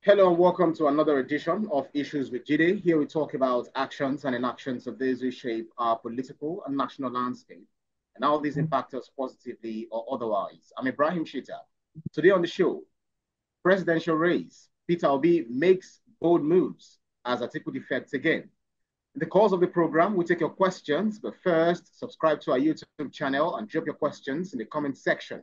Hello and welcome to another edition of Issues with Jide. Here we talk about actions and inactions of those who shape our political and national landscape and how these impact us positively or otherwise. I'm Ibrahim Shita. Today on the show, presidential race. Peter Obi makes bold moves as Atiku defects again. In the course of the program, we take your questions, but first, subscribe to our YouTube channel and drop your questions in the comment section.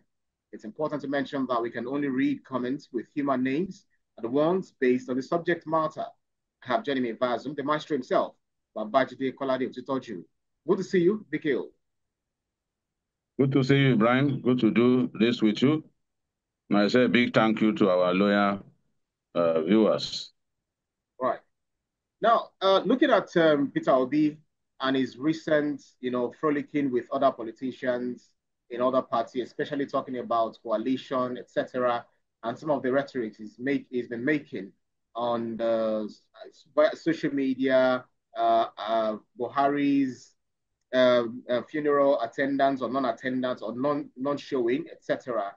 It's important to mention that we can only read comments with human names and the ones based on the subject matter. I have Jeremy Vazum, the maestro himself, Babajide Kolade Utitoju. Good to see you, BKO. Good to see you, Brian. Good to do this with you. And I say a big thank you to our loyal viewers. Right. Now, looking at Peter Obi and his recent, frolicking with other politicians in other parties, especially talking about coalition, etc., and some of the rhetoric he's been making on the social media, Buhari's funeral attendance or non-attendance or non-showing, etc.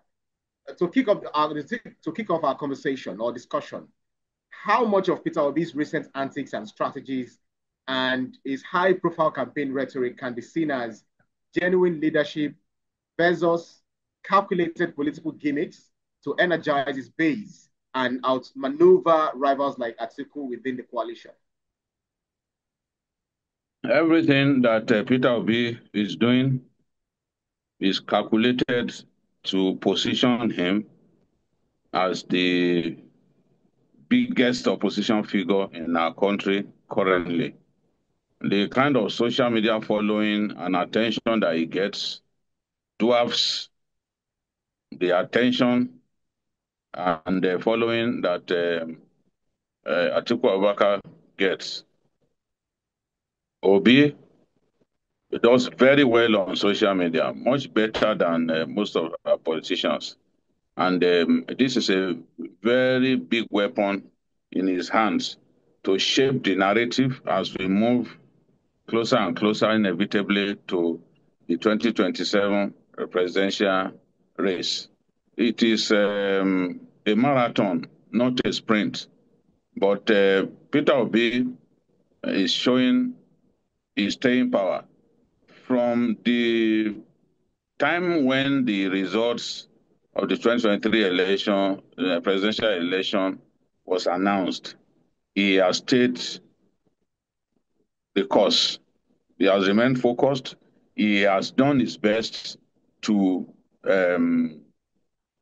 To kick off our conversation or discussion, how much of Peter Obi's recent antics and strategies and his high-profile campaign rhetoric can be seen as genuine leadership versus calculated political gimmicks to energize his base and outmaneuver rivals like Atiku within the coalition? Everything that Peter Obi is doing is calculated to position him as the biggest opposition figure in our country currently. The kind of social media following and attention that he gets dwarfs the attention and the following that Atiku Abubakar gets. Obi does very well on social media, much better than most of our politicians. And this is a very big weapon in his hands to shape the narrative as we move closer and closer, inevitably, to the 2027 presidential race. It is a marathon, not a sprint. But Peter Obi is showing his staying power from the time when the results of the 2023 election, presidential election, was announced. He has stayed the course. He has remained focused. He has done his best to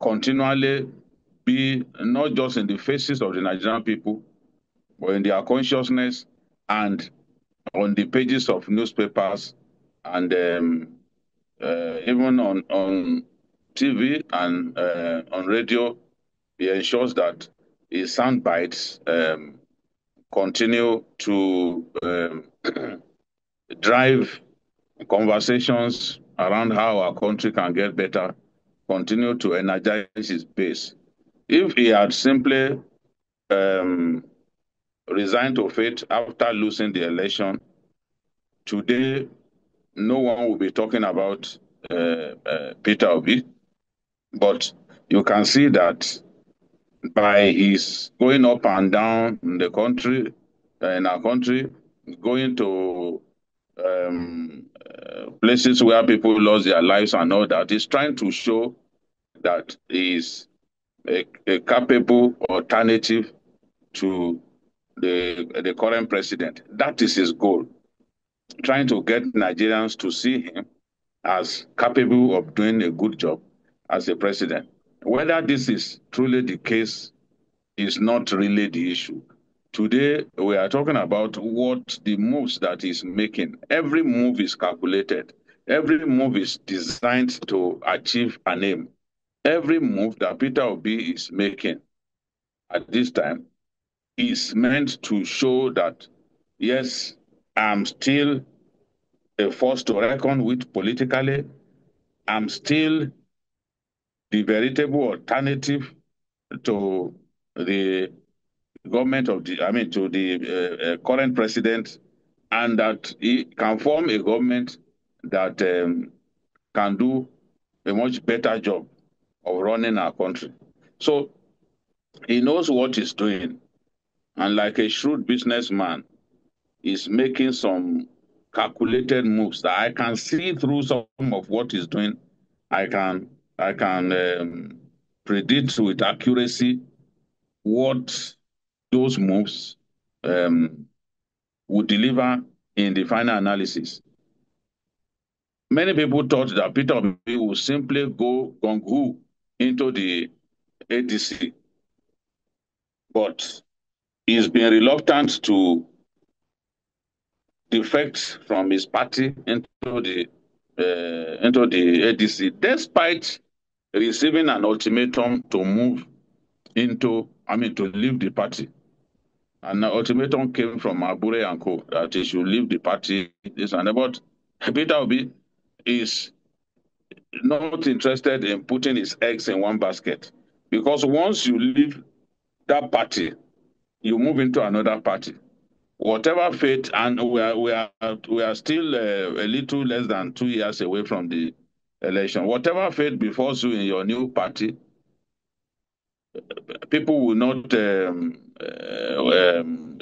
continually be not just in the faces of the Nigerian people, but in their consciousness and on the pages of newspapers and even on TV and on radio. He ensures that his sound bites continue to drive conversations around how our country can get better, continue to energize his base. If he had simply um, resigned to fate after losing the election, today no one will be talking about Peter Obi, but you can see that by his going up and down in the country, in our country, going to places where people lost their lives and all that, he's trying to show that he's a capable alternative to the current president. That is his goal, trying to get Nigerians to see him as capable of doing a good job as a president. Whether this is truly the case is not really the issue. Today, we are talking about what the moves that he's making. Every move is calculated. Every move is designed to achieve an aim. Every move that Peter Obi is making at this time is meant to show that, yes, I'm still a force to reckon with politically. I'm still the veritable alternative to the government of the, I mean, to the current president, and that he can form a government that can do a much better job of running our country. So He knows what he's doing. And like a shrewd businessman, he's making some calculated moves that I can see through some of what he's doing. I can predict with accuracy what those moves um, would deliver in the final analysis. Many people thought that Peter Obi would simply go gung-ho into the ADC, but he's been reluctant to defect from his party into the ADC, despite receiving an ultimatum to move to leave the party. And the ultimatum came from Abure and Co. that he should leave the party. This and that. But Peter Obi is not interested in putting his eggs in one basket. Because once you leave that party, you move into another party. Whatever fate, and we are still a little less than 2 years away from the election. Whatever fate befalls you in your new party, people will not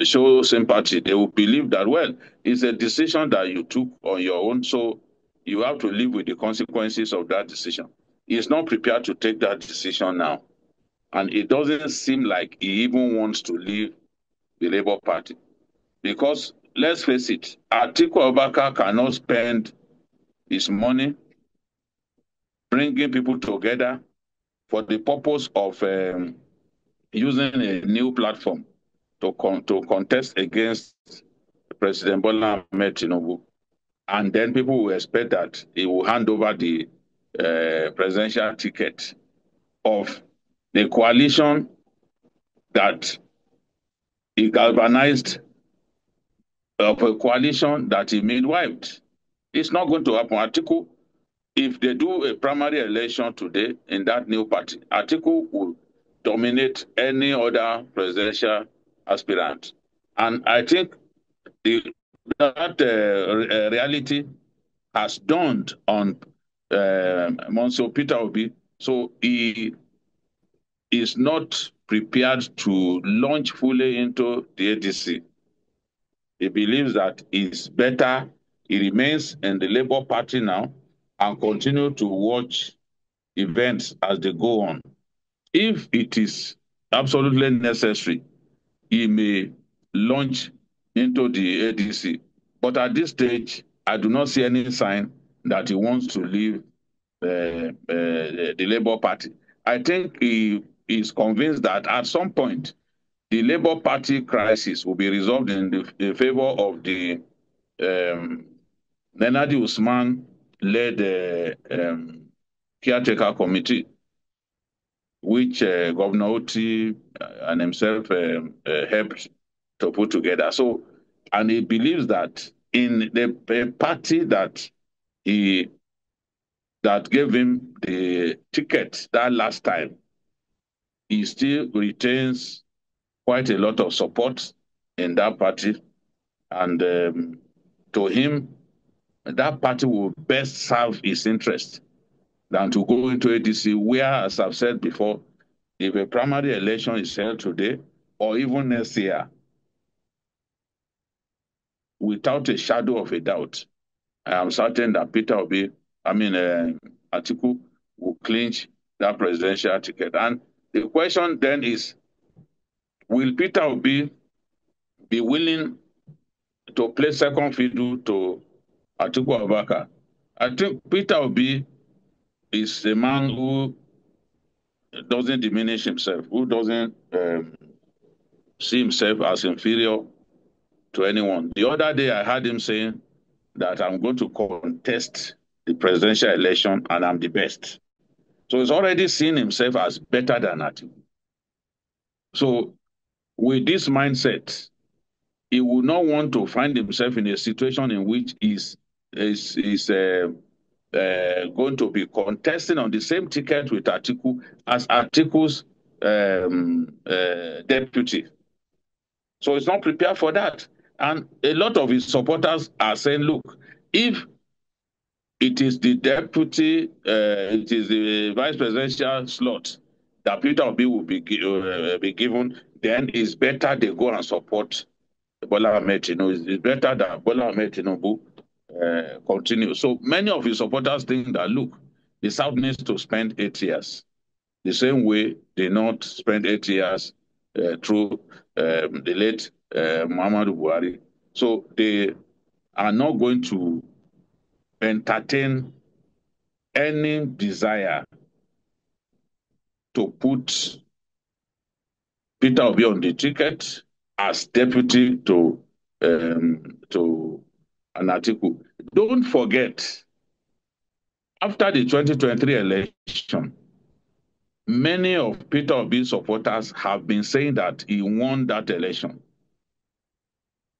show sympathy. They will believe that, well, it's a decision that you took on your own, so you have to live with the consequences of that decision. He's not prepared to take that decision now. And it doesn't seem like he even wants to leave the Labour Party. Because let's face it, Atiku Abubakar cannot spend his money bringing people together for the purpose of using a new platform to contest against President Bola Ahmed Tinubu. And then people will expect that he will hand over the presidential ticket of the coalition that he galvanized, of a coalition that he midwifed. It's not going to happen. Atiku, if they do a primary election today in that new party, Atiku will dominate any other presidential aspirant. And I think that reality has dawned on Monsieur Peter Obi. So he is not prepared to launch fully into the ADC. He believes that it's better he remains in the Labour Party now and continue to watch events as they go on. If it is absolutely necessary, he may launch into the ADC. But at this stage, I do not see any sign that he wants to leave the Labour Party. I think he is convinced that at some point, the Labour Party crisis will be resolved in favor of the Nenadi Usman led caretaker committee, which Governor Oti and himself helped to put together. So, and he believes that in the party that gave him the ticket that last time, he still retains quite a lot of support in that party. And to him, that party will best serve his interest than to go into ADC, where, as I've said before, if a primary election is held today or even next year, without a shadow of a doubt, I am certain that Atiku will clinch that presidential ticket. And the question then is, will Peter Obi be willing to play second fiddle to Atiku Abubakar? I think Peter Obi is a man who doesn't diminish himself, who doesn't see himself as inferior to anyone. The other day, I heard him saying that I'm going to contest the presidential election and I'm the best. So he's already seen himself as better than Atiku. So with this mindset, he would not want to find himself in a situation in which he's going to be contesting on the same ticket with Atiku as Atiku's deputy. So he's not prepared for that. And a lot of his supporters are saying, look, if it is the deputy, it is the vice presidential slot that Peter Obi will be given, then it's better they go and support Bola Ahmed Tinubu. It's better that Bola Ahmed Tinubu continue. So many of his supporters think that, look, the South needs to spend 8 years. The same way they not spent 8 years through the late Muhammadu Buhari. So they are not going to entertain any desire to put Peter Obi on the ticket as deputy to an Atiku. Don't forget, after the 2023 election, many of Peter Obi's supporters have been saying that he won that election.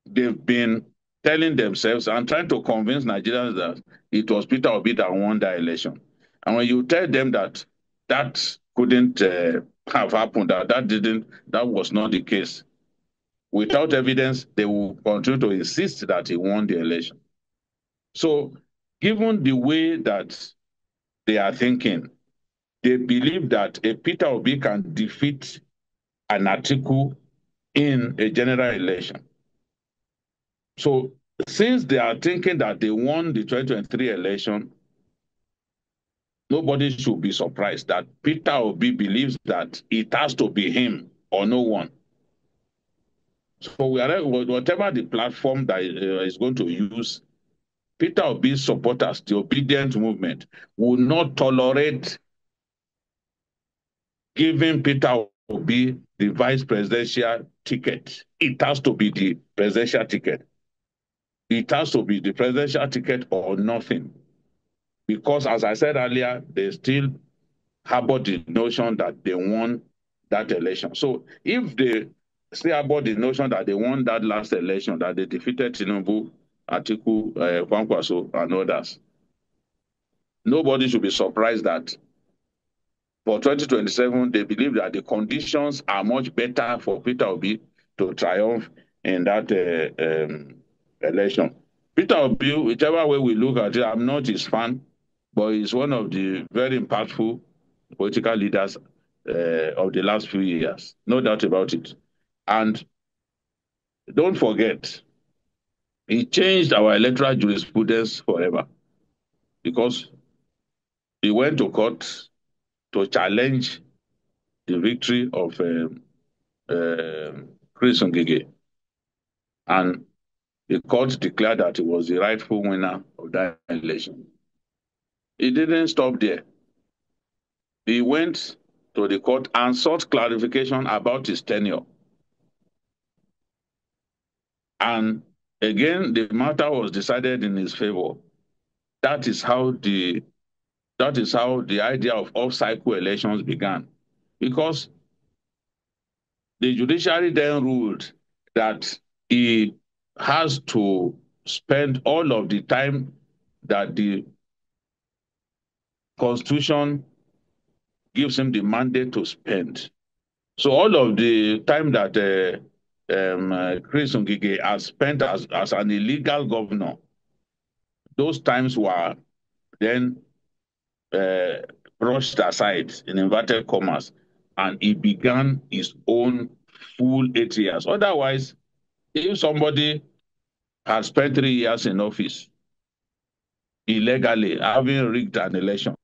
They've been telling themselves and trying to convince Nigerians that it was Peter Obi that won that election. And when you tell them that that couldn't have happened, that was not the case, without evidence, they will continue to insist that he won the election. So, given the way that they are thinking, they believe that a Peter Obi can defeat an Atiku in a general election. So, since they are thinking that they won the 2023 election, nobody should be surprised that Peter Obi believes that it has to be him or no one. So, whatever the platform that is going to use, Peter Obi's supporters, the obedient movement, will not tolerate giving Peter Obi the vice presidential ticket. It has to be the presidential ticket. It has to be the presidential ticket or nothing. Because, as I said earlier, they still harbor the notion that they won that election. So, if they still harbor the notion that they won that last election, that they defeated Tinubu, Atiku, Kwankwaso, and others, nobody should be surprised that for 2027, they believe that the conditions are much better for Peter Obi to triumph in that election. Peter Obi, whichever way we look at it, I'm not his fan, but he's one of the very impactful political leaders of the last few years. No doubt about it. And don't forget, he changed our electoral jurisprudence forever because he went to court to challenge the victory of Chris Ngige. And the court declared that he was the rightful winner of that election. He didn't stop there. He went to the court and sought clarification about his tenure. And again, the matter was decided in his favor. That is how the idea of off-cycle elections began. Because the judiciary then ruled that he has to spend all of the time that the Constitution gives him the mandate to spend. So all of the time that Chris Ngige has spent as an illegal governor, those times were then brushed aside in inverted commas, and he began his own full 8 years. Otherwise, if somebody has spent 3 years in office illegally, having rigged an election,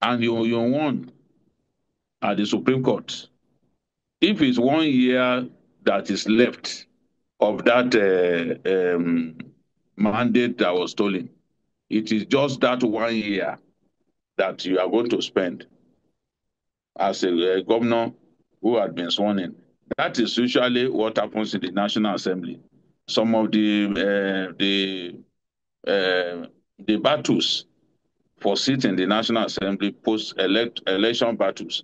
and you won at the Supreme Court, if it's 1 year that is left of that mandate that was stolen, it is just that 1 year that you are going to spend as a governor who had been sworn in. That is usually what happens in the National Assembly. Some of the battles for seats in the National Assembly, post-election battles,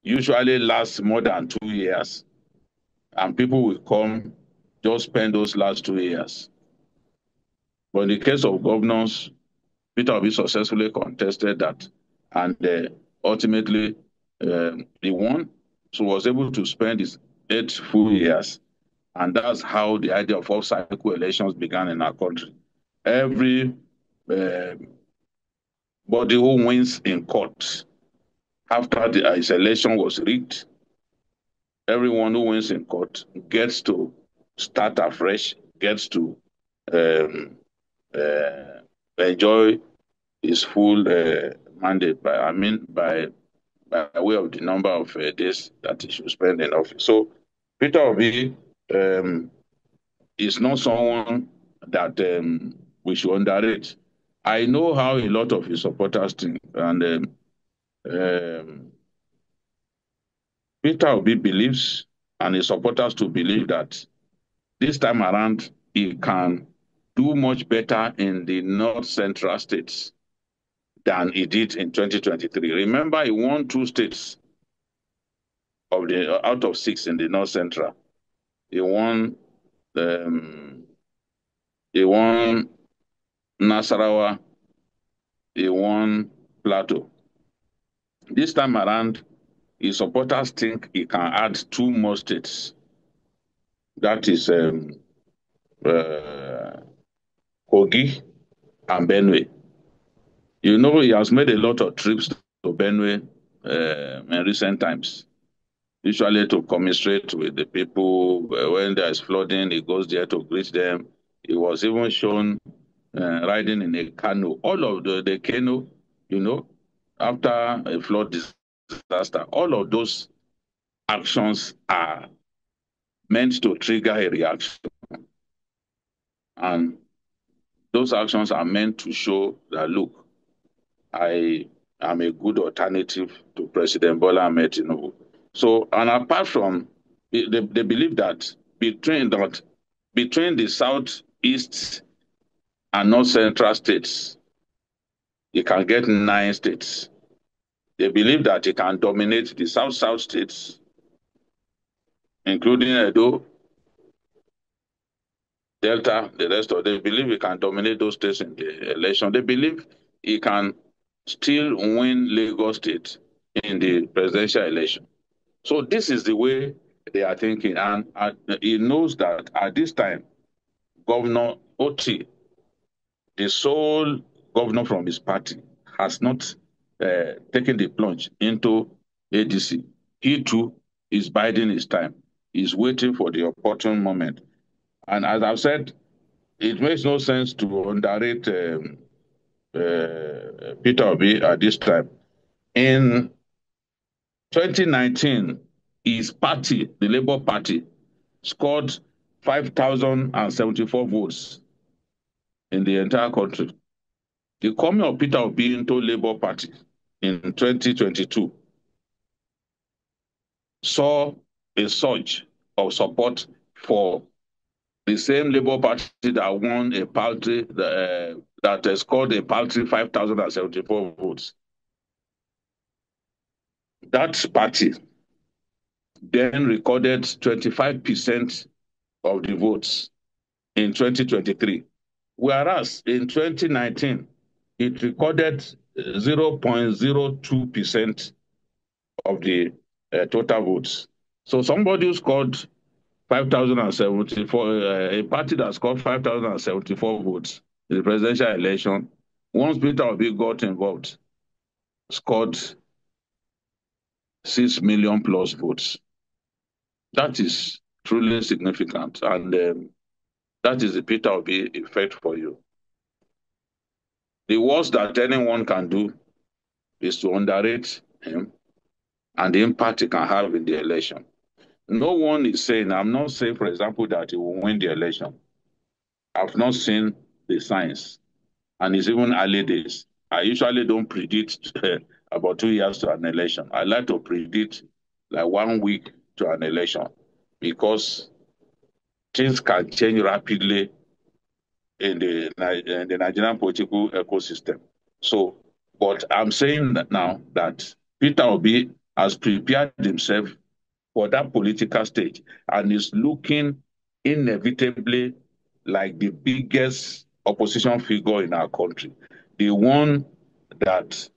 usually last more than 2 years. And people will come, just spend those last 2 years. But in the case of governors, Peter Obi successfully contested that, and ultimately he won, so was able to spend his 8 full years. And that's how the idea of off-cycle elections began in our country. Every body who wins in court after his election was rigged, everyone who wins in court gets to start afresh, gets to um, uh, enjoy his full mandate by way of the number of days that he should spend in office. So Peter Obi um, is not someone that we should underrate. I know how a lot of his supporters think, and um, Peter Obi believes, and his supporters to believe that this time around he can do much better in the north central states than he did in 2023. Remember, he won two states of the out of six in the north central. He won um, he won Nasarawa, he won Plateau. This time around, his supporters think he can add two more states. That is uh, Kogi and Benue. You know, he has made a lot of trips to Benue in recent times, usually to commiserate with the people. When there is flooding, he goes there to greet them. He was even shown riding in a canoe. All of the canoe, you know, after a flood disaster, all of those actions are meant to trigger a reaction. And those actions are meant to show that, look, I am a good alternative to President Bola Ahmed Tinubu. So, and apart from, they believe that between the southeast and north central states, he can get 9 states. They believe that he can dominate the south-south states, including Edo, Delta, the rest of them. They believe he can dominate those states in the election. They believe he can still win Lagos State in the presidential election. So this is the way they are thinking, and he knows that at this time, Governor Oti, the sole governor from his party, has not taken the plunge into ADC. He too is biding his time. He's waiting for the opportune moment. And as I've said, it makes no sense to underrate Peter Obi at this time. In 2019, his party, the Labour Party, scored 5,074 votes in the entire country. The coming of Peter Obi into Labour Party in 2022 saw a surge of support for the same Labour Party that won a paltry, that scored a paltry 5,074 votes. That party then recorded 25% of the votes in 2023, whereas in 2019, it recorded 0.02% of the total votes. So somebody who scored 5,074, a party that scored 5,074 votes in the presidential election, once Peter Obi got involved, scored 6 million plus votes. That is truly significant. And that is the Peter Obi effect for you. The worst that anyone can do is to underrate him and the impact he can have in the election. No one is saying, I'm not saying, for example, that he will win the election. I've not seen the signs, and it's even early days. I usually don't predict about 2 years to an election. I like to predict like 1 week to an election because things can change rapidly in the Nigerian political ecosystem. So, but I'm saying that now that Peter Obi has prepared himself for that political stage and is looking inevitably like the biggest opposition figure in our country, the one that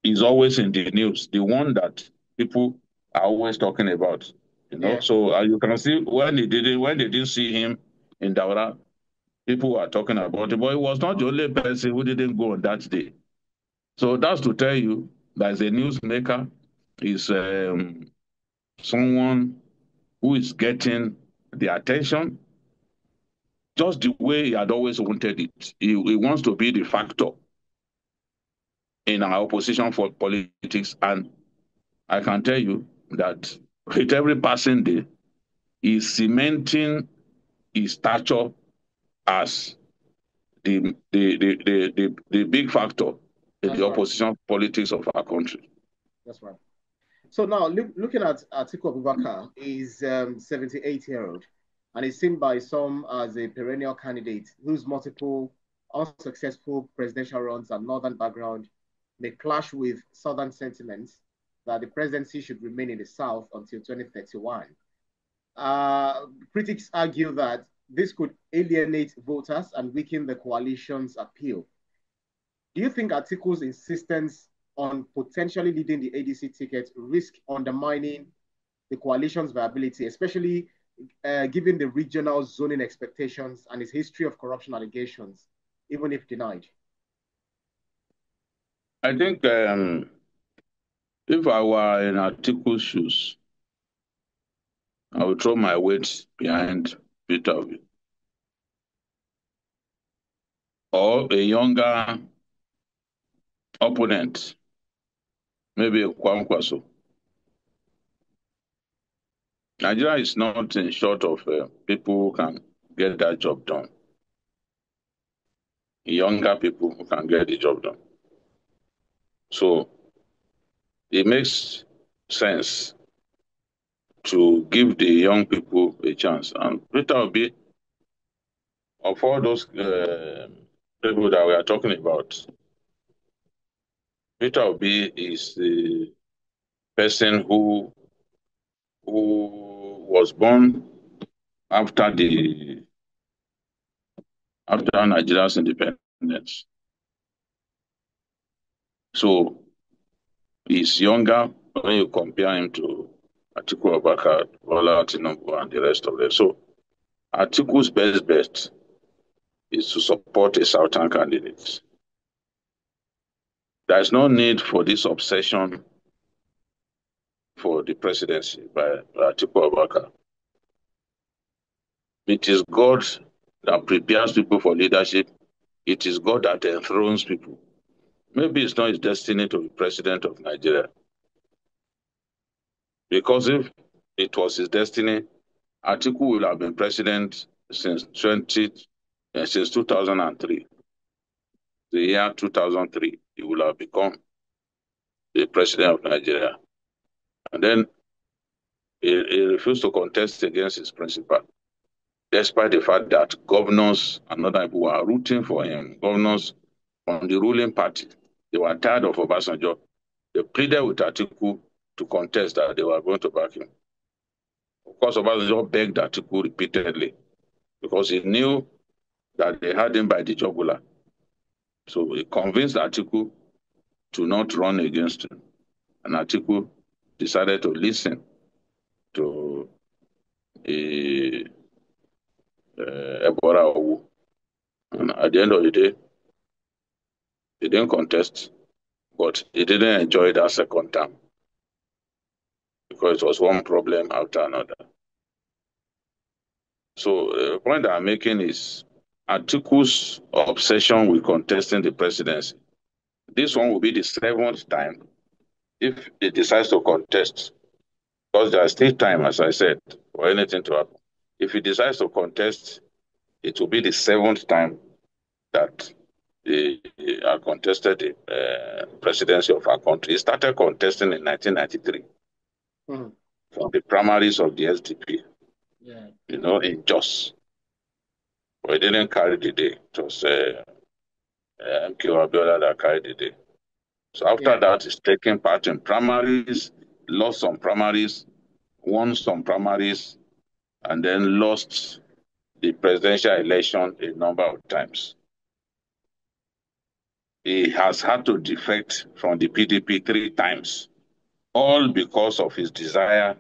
is always in the news, the one that people are always talking about. Yeah. So you can see when they didn't see him in Daura, people were talking about it, but he was not the only person who didn't go on that day. So that's to tell you There's a newsmaker, is someone who is getting the attention just the way he had always wanted it. He wants to be the factor in our opposition for politics. And I can tell you that with every passing day, he's cementing his stature as the big factor in That's the right. opposition politics of our country. That's right. So now looking at Atiku Abubakar, is 78-year-old and is seen by some as a perennial candidate whose multiple unsuccessful presidential runs and northern background may clash with southern sentiments that the presidency should remain in the south until 2031. Critics argue that this could alienate voters and weaken the coalition's appeal. Do you think Atiku's insistence on potentially leading the ADC ticket risk undermining the coalition's viability, especially given the regional zoning expectations and its history of corruption allegations, even if denied? I think if I were in Atiku's shoes, I would throw my weight behind Peter Obi or a younger opponent, maybe a Kwankwaso. Nigeria is not in short of people who can get that job done. Younger people who can get the job done. So it makes sense to give the young people a chance. And Peter Obi, of all those people that we are talking about, Peter Obi is the person who was born after after Nigeria's independence. So he's younger when you compare him to Atiku Abubakar, Bola Tinubu, and the rest of them. So Atiku's best bet is to support a Southern candidate. There's no need for this obsession for the presidency by Atiku Abubakar. It is God that prepares people for leadership. It is God that enthrones people. Maybe it's not his destiny to be president of Nigeria. Because if it was his destiny, Atiku will have been president since 2003. The year 2003, he will have become the president of Nigeria. And then he refused to contest against his principal, despite the fact that governors and other people were rooting for him, governors from the ruling party. They were tired of Obasanjo. They pleaded with Atiku to contest that they were going to back him. Of course, Obasanjo begged Atiku repeatedly because he knew that they had him by the jugular. So he convinced Atiku to not run against him. And Atiku decided to listen to Ebora Owu. And at the end of the day, he didn't contest, but he didn't enjoy that second term because it was one problem after another. So the point that I'm making is Atiku's obsession with contesting the presidency. This one will be the seventh time if he decides to contest, because there's still time, as I said, for anything to happen. If he decides to contest, it will be the seventh time that he contested the presidency of our country. He started contesting in 1993 from the primaries of the SDP, in Jos. But he didn't carry the day. It was MK Abiola that carried the day. So after that, he's taking part in primaries, lost some primaries, won some primaries, and then lost the presidential election a number of times. He has had to defect from the PDP 3 times, all because of his desire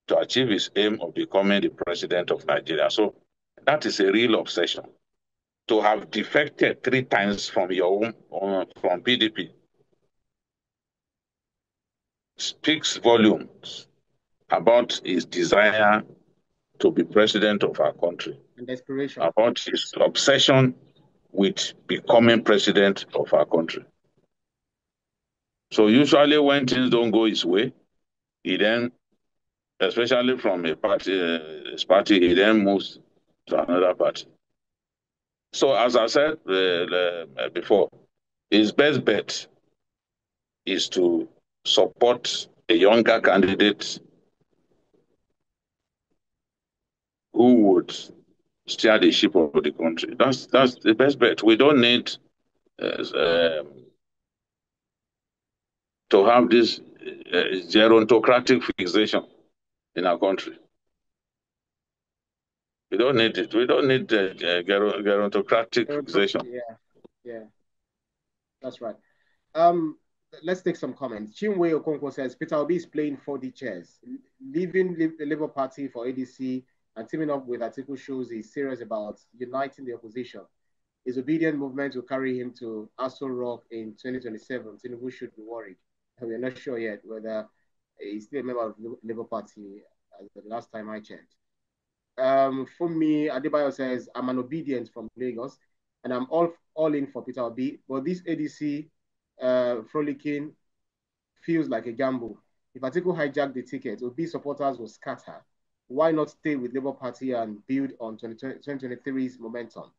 to achieve his aim of becoming the president of Nigeria. So that is a real obsession. To have defected 3 times from your own, from PDP, speaks volumes about his desire to be president of our country, And desperation. about his obsession with becoming president of our country. So usually when things don't go his way, he then, especially from a party, his party, he then moves to another party. So as I said before, his best bet is to support a younger candidate who would steer the ship of the country. That's the best bet. We don't need um, to have this gerontocratic fixation in our country. We don't need it. We don't need gerontocratic fixation. Yeah, yeah, that's right. Um, let's take some comments. Chinwe Okonkwo says Peter Obi is playing 4D chess, leaving the Labour Party for ADC and teaming up with Atiku shows he's serious about uniting the opposition. His obedient movement will carry him to Aso Rock in 2027. Tinubu should be worried. We're not sure yet whether he's still a member of the Labour Party as the last time I checked. For me, Adebayo says, I'm an obedient from Lagos and I'm all in for Peter Obi. But this ADC frolicking feels like a gamble. If Atiku hijacked the ticket, Obi supporters will scatter. Why not stay with Labour Party and build on 2023's momentum?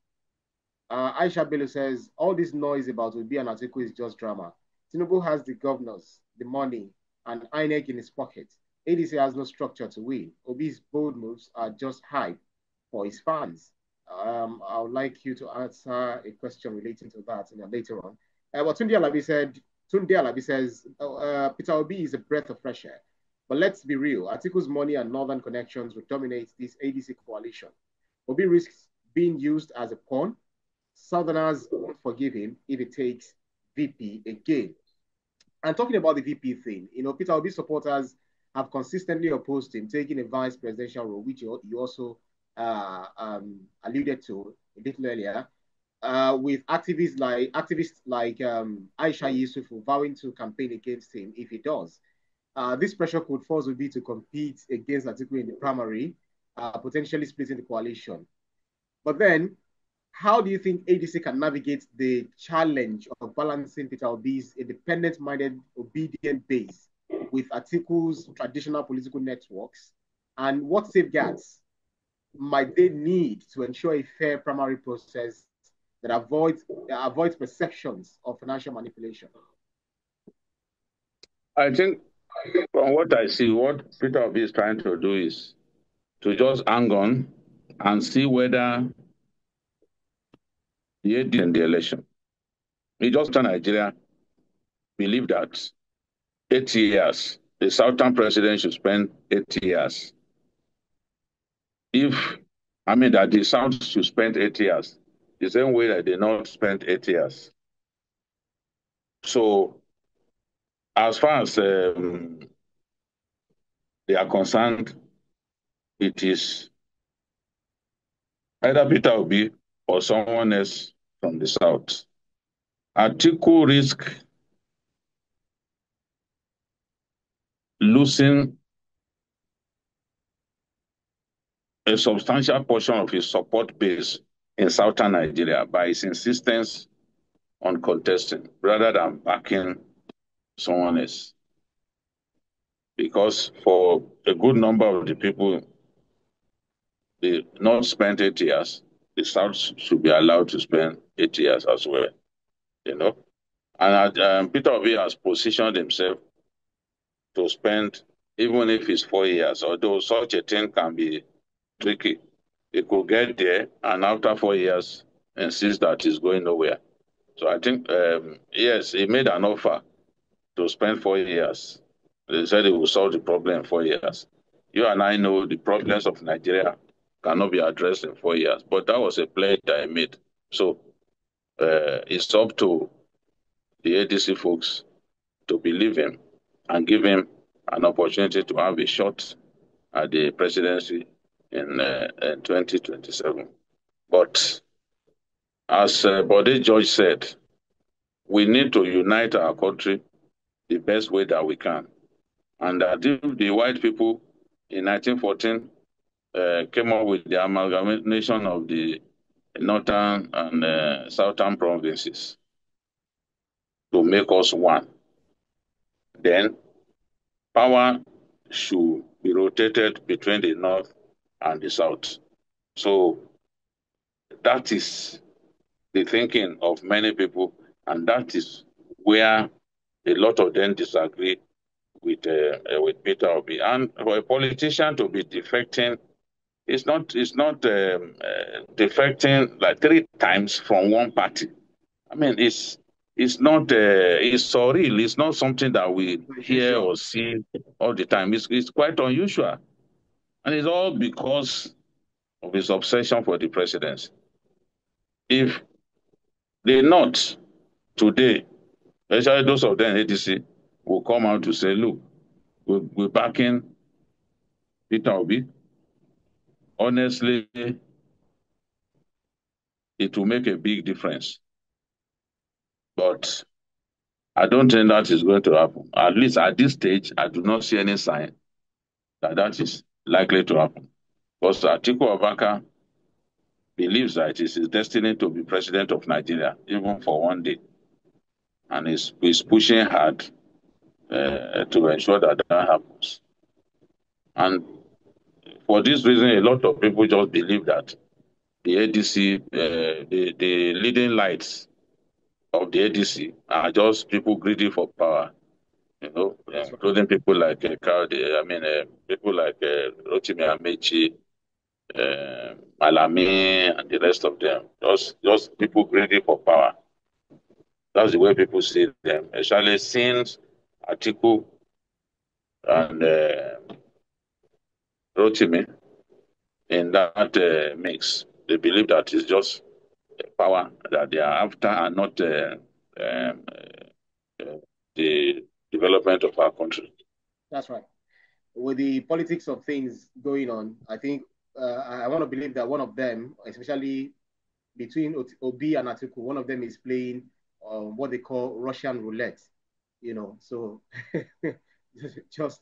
Aisha Bello says, all this noise about Obi and Atiku is just drama. Tinubu has the governors, the money, and INEC in his pocket. ADC has no structure to win. Obi's bold moves are just hype for his fans. I would like you to answer a question relating to that later on. What Tunde Alabi says, Peter Obi is a breath of fresh air. But let's be real, Atiku's money and northern connections will dominate this ADC coalition. Obi risks being used as a pawn. Southerners won't forgive him if it takes VP again. And talking about the VP thing, Peter Obi supporters have consistently opposed him taking a vice presidential role, which you also alluded to a little earlier, with activists like Aisha Yusufu vowing to campaign against him if he does. This pressure could force Obi to compete against Atiku in the primary, potentially splitting the coalition. But then, how do you think ADC can navigate the challenge of balancing Peter Obi's independent-minded, obedient base with Atiku's traditional political networks? And what safeguards might they need to ensure a fair primary process that avoids perceptions of financial manipulation? I think from what I see, what Peter Obi is trying to do is to just hang on and see whether he did in the election. He just turned Nigeria believe that 8 years, the Southern president should spend 8 years. If, I mean, that the South should spend 8 years, the same way that they not spent 8 years. So, as far as they are concerned, it is either Peter Obi or someone else from the South. Atiku risk losing a substantial portion of his support base in southern Nigeria by his insistence on contesting rather than backing someone else. Because for a good number of the people, they not spent 8 years, the South should be allowed to spend 8 years as well, you know. And Peter Obi has positioned himself to spend, even if it's 4 years, although such a thing can be tricky. He could get there and after 4 years insist that he's going nowhere. So I think, yes, he made an offer to spend 4 years. They said he will solve the problem in 4 years. You and I know the problems of Nigeria cannot be addressed in 4 years, but that was a pledge that I made. So it's up to the ADC folks to believe him and give him an opportunity to have a shot at the presidency in 2027. But as Bode George said, we need to unite our country the best way that we can. And that if the white people in 1914 came up with the amalgamation of the northern and southern provinces to make us one, then power should be rotated between the north and the south. So that is the thinking of many people, and that is where a lot of them disagree with Peter Obi. And for a politician to be defecting, it's not defecting like three times from one party. I mean, it's not it's surreal. It's not something that we hear Unusual. or see all the time. It's quite unusual, and it's all because of his obsession for the presidency. If they not today, especially those of them ADC, will come out to say, look, we're backing Peter Obi. Honestly, it will make a big difference. But I don't think that is going to happen. At least at this stage, I do not see any sign that that is likely to happen. Because Atiku Abubakar believes that it is his destiny to be president of Nigeria, even for one day, and is pushing hard to ensure that that happens. And for this reason, a lot of people just believe that the ADC, the leading lights of the ADC are just people greedy for power, That's right. including people like people like Rotimi Amechi, Malami, and the rest of them. Just people greedy for power. That's the way people see them, especially since Atiku and Rotimi in that mix. They believe that it's just power that they are after and not um, the development of our country. That's right. With the politics of things going on, I think I want to believe that one of them, especially between Obi and Atiku, one of them is playing what they call Russian roulette. So just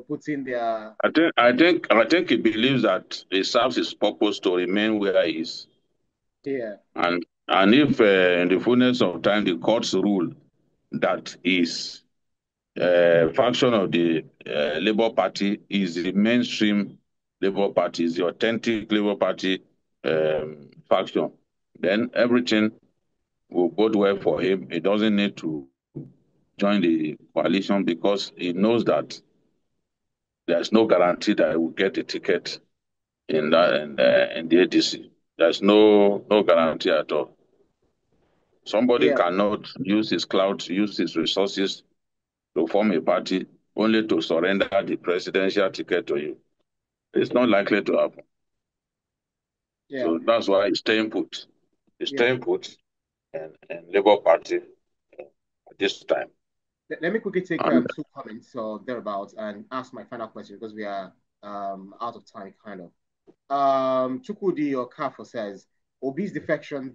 putting their I think he believes that it serves his purpose to remain where he is, yeah, and if in the fullness of time the courts rule that his faction of the Labour Party is the mainstream Labour Party, is the authentic Labour Party faction, then everything will bode well for him. He doesn't need to join the coalition because he knows that there's no guarantee that he will get a ticket in the ADC. There's no guarantee at all. Somebody yeah, cannot use his clout, use his resources to form a party only to surrender the presidential ticket to you. It's not likely to happen. yeah, So that's why he's staying put. He's yeah. staying put in Labour Party at this time. Let me quickly take And two comments or thereabouts and ask my final question because we are out of time, kind of. Chukudi or Kafo says Obi's defection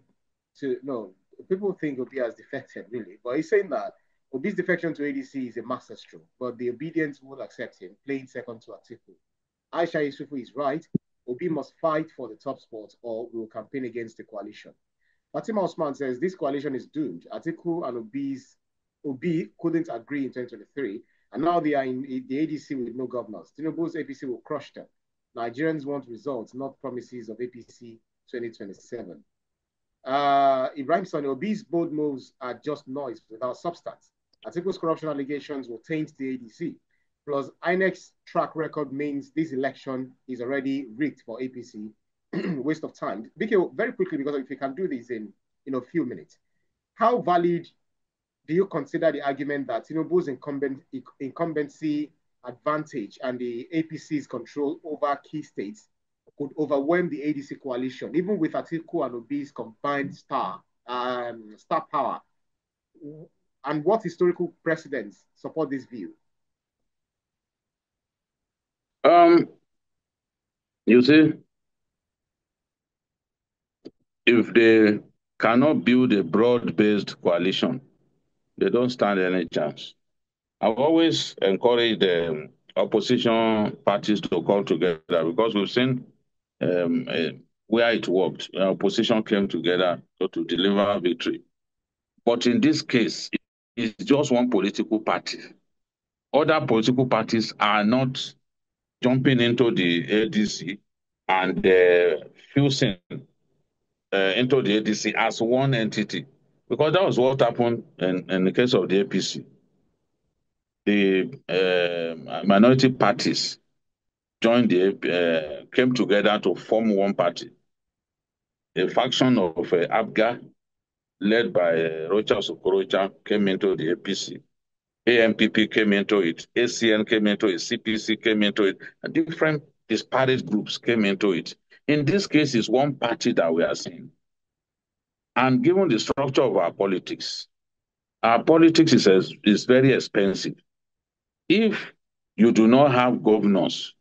to no people think Obi has defected really, but he's saying that Obi's defection to ADC is a masterstroke, but the obedience will accept him, playing second to Atiku. Aisha Yusufu is right. Obi must fight for the top spot or we will campaign against the coalition. Fatima Osman says this coalition is doomed. Atiku and Obi couldn't agree in 2023, and now they are in the ADC with no governors. Tinubu's APC will crush them. Nigerians want results, not promises of APC 2027. Ibrahim Sani, Obi's bold moves are just noise without substance. Atiku's corruption allegations will taint the ADC. Plus, INEC's track record means this election is already rigged for APC. Waste of time. BK, very quickly, because if you can do this in a few minutes, how valid do you consider the argument that Tinubu's incumbency advantage and the APC's control over key states could overwhelm the ADC coalition, even with Atiku and Obi's combined star power? And what historical precedents support this view? um, you see, if they cannot build a broad-based coalition, they don't stand any chance. I've always encouraged opposition parties to come together because we've seen where it worked. Opposition came together to deliver victory. But in this case, it's just one political party. Other political parties are not jumping into the ADC and fusing into the ADC as one entity. Because that was what happened in the case of the APC. The minority parties came together to form one party. A faction of ABGA, led by Rocha Sokorocha, came into the APC. AMPP came into it, ACN came into it, CPC came into it, and different disparate groups came into it. In this case, it's one party that we are seeing. And given the structure of our politics is very expensive. If you do not have governors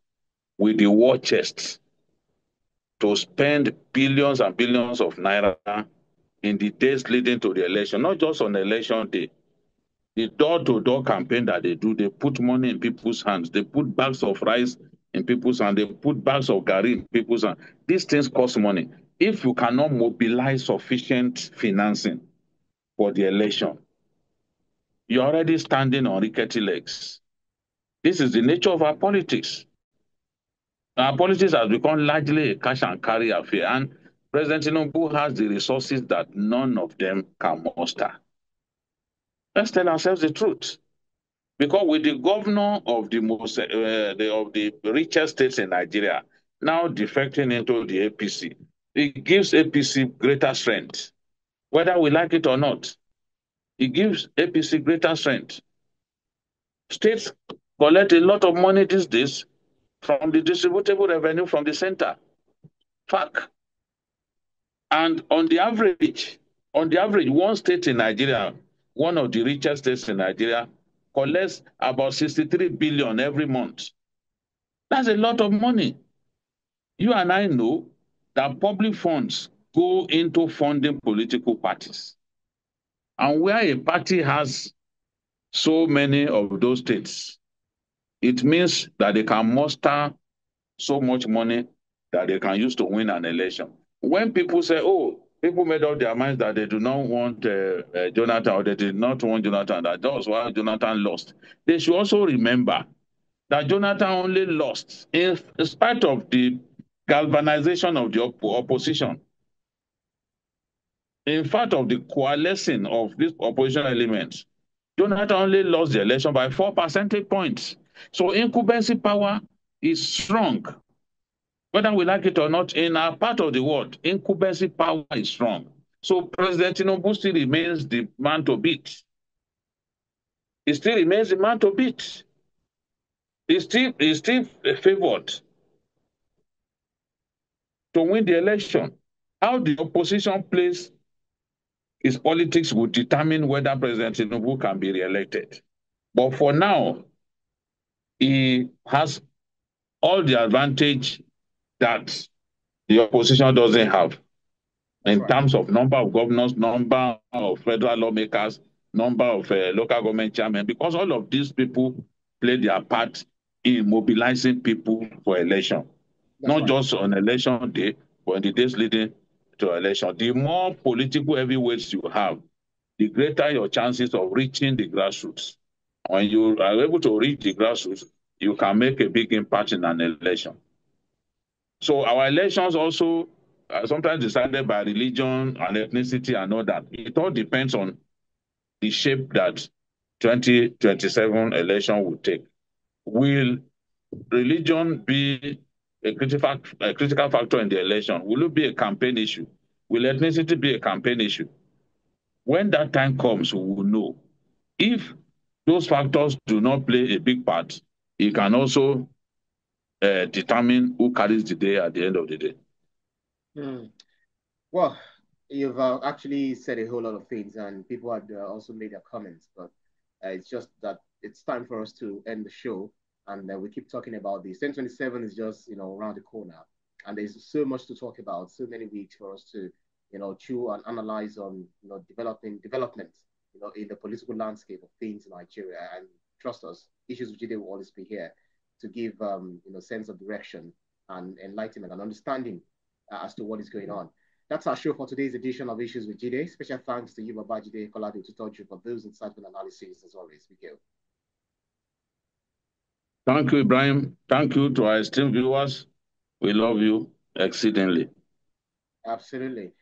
with the war chests to spend billions and billions of naira in the days leading to the election, not just on election day, the door-to-door campaign that they do, they put money in people's hands. They put bags of rice in people's hands. They put bags of gari in people's hands. These things cost money. If you cannot mobilize sufficient financing for the election, you're already standing on rickety legs. This is the nature of our politics. Our politics has become largely a cash and carry affair, and President Tinubu has the resources that none of them can muster. Let's tell ourselves the truth. Because with the governor of of the richest states in Nigeria now defecting into the APC, it gives APC greater strength, whether we like it or not. It gives APC greater strength. States collect a lot of money these days from the distributable revenue from the center. Fact. And on the average, one state in Nigeria, one of the richest states in Nigeria, collects about 63 billion every month. That's a lot of money. You and I know that public funds go into funding political parties. And where a party has so many of those states, it means that they can muster so much money that they can use to win an election. When people say, oh, people made up their minds that they do not want Jonathan, or they did not want Jonathan, that was why Jonathan lost, they should also remember that Jonathan only lost in spite of the galvanization of the opposition. In fact, of the coalescing of these opposition elements, Jonathan only lost the election by 4 percentage points. So incumbency power is strong. Whether we like it or not, in our part of the world, incumbency power is strong. So President Tinubu still remains the man to beat. He still remains the man to beat. He's still favored to win the election. How the opposition plays its politics will determine whether President Tinubu can be re-elected. But for now, he has all the advantage that the opposition doesn't have in terms of number of governors, number of federal lawmakers, number of local government chairmen, because all of these people play their part in mobilizing people for election. Not just on election day, but in the days leading to election. The more political heavyweights you have, the greater your chances of reaching the grassroots. When you are able to reach the grassroots, you can make a big impact in an election. So our elections also are sometimes decided by religion and ethnicity and all that. It all depends on the shape that 2027 election will take. Will religion be a critical factor in the election? Will it be a campaign issue? Will ethnicity be a campaign issue? When that time comes, we will know. If those factors do not play a big part, it can also determine who carries the day at the end of the day. Well, you've actually said a whole lot of things, and people had also made their comments, but it's just that it's time for us to end the show, and we keep talking about this. 2027 is just around the corner, and there's so much to talk about, so many weeks for us to chew and analyze on development in the political landscape of things in Nigeria, and trust us, Issues with Jide will always be here to give sense of direction and enlightenment and understanding as to what is going on. That's our show for today's edition of Issues with Jide. Special thanks to you, Babajide Kolade Tutoju, for those insightful analyses as always. Miguel. Thank you, Ibrahim. Thank you to our esteemed viewers. We love you exceedingly. Absolutely.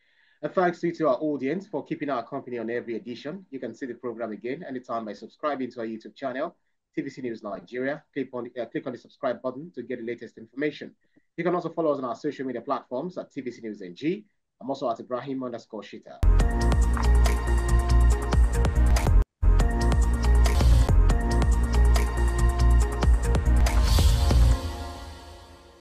And thanks to our audience for keeping our company on every edition. You can see the program again anytime by subscribing to our YouTube channel, TVC News Nigeria. Click on the subscribe button to get the latest information. You can also follow us on our social media platforms at TVC News NG. I'm also at Ibrahim_Shita.